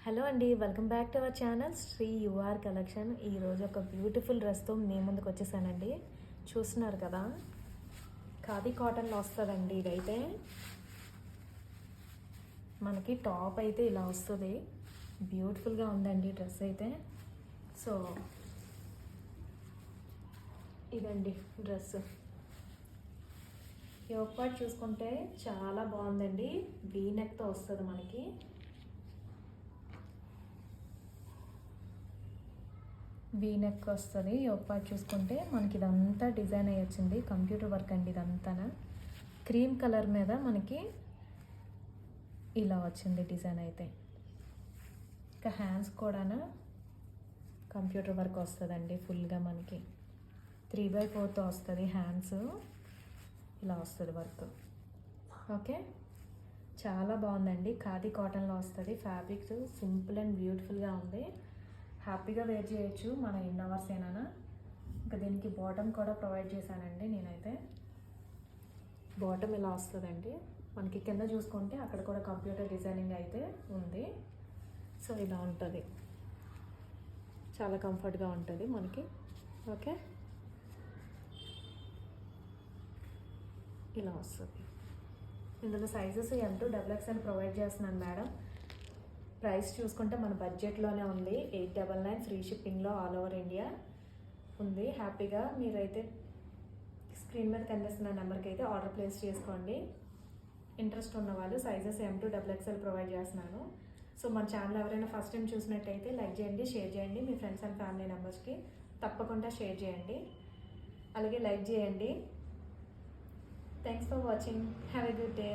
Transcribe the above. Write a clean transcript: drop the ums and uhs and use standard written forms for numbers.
Hello అండి, welcome back to our channel Shri UR collection. ఈరోజు ఒక బ్యూటిఫుల్ డ్రెస్తో మీ ముందుకు వచ్చేసానండి. చూస్తున్నారు కదా, ఖాదీ కాటన్లో వస్తుందండి. ఇదైతే మనకి టాప్ అయితే ఇలా వస్తుంది. బ్యూటిఫుల్గా ఉందండి డ్రెస్ అయితే. సో ఇదండి డ్రెస్. యోక్ పార్ట్ చూసుకుంటే చాలా బాగుందండి. వీ నెక్తో వస్తుంది మనకి. వీ నెక్ వస్తుంది. యోక్ పార్ట్ చూసుకుంటే మనకి ఇదంతా డిజైన్ అయ్యి వచ్చింది. కంప్యూటర్ వర్క్ అండి ఇదంతా. క్రీమ్ కలర్ మీద మనకి ఇలా వచ్చింది డిజైన్ అయితే. ఇంకా హ్యాండ్స్ కూడా కంప్యూటర్ వర్క్ వస్తుందండి. ఫుల్గా మనకి 3/4 వస్తుంది. హ్యాండ్స్ ఇలా వస్తుంది వర్క్. ఓకే, చాలా బాగుందండి. ఖాదీ కాటన్లో వస్తుంది. ఫ్యాబ్రిక్ సింపుల్ అండ్ బ్యూటిఫుల్గా ఉంది. హ్యాపీగా వేర్ చేయొచ్చు మన ఇన్ అవర్స్ ఏనా. ఇంకా దీనికి బాటమ్ కూడా ప్రొవైడ్ చేశానండి నేనైతే. బాటమ్ ఇలా వస్తుందండి మనకి. కింద చూసుకుంటే అక్కడ కూడా కంప్యూటర్ డిజైనింగ్ అయితే ఉంది. సో ఇలా ఉంటుంది, చాలా కంఫర్ట్గా ఉంటుంది మనకి. ఓకే, ఇలా వస్తుంది. ఇందులో సైజెస్ M2 XXL ప్రొవైడ్ చేస్తున్నాను మేడం. ప్రైస్ చూసుకుంటే మన బడ్జెట్లోనే ఉంది. 899 ఫ్రీ షిప్పింగ్లో ఆల్ ఓవర్ ఇండియా ఉంది. హ్యాపీగా మీరైతే స్క్రీన్ మీద కనిపిస్తున్న నెంబర్కి అయితే ఆర్డర్ ప్లేస్ చేసుకోండి. ఇంట్రెస్ట్ ఉన్న వాళ్ళు సైజెస్ M2 XXL ప్రొవైడ్ చేస్తున్నాను. సో మన ఛానల్ ఎవరైనా ఫస్ట్ టైం చూసినట్టయితే లైక్ చేయండి, షేర్ చేయండి. మీ ఫ్రెండ్స్ అండ్ ఫ్యామిలీ మెంబర్స్కి తప్పకుండా షేర్ చేయండి, అలాగే లైక్ చేయండి. Thanks for watching. Have a good day.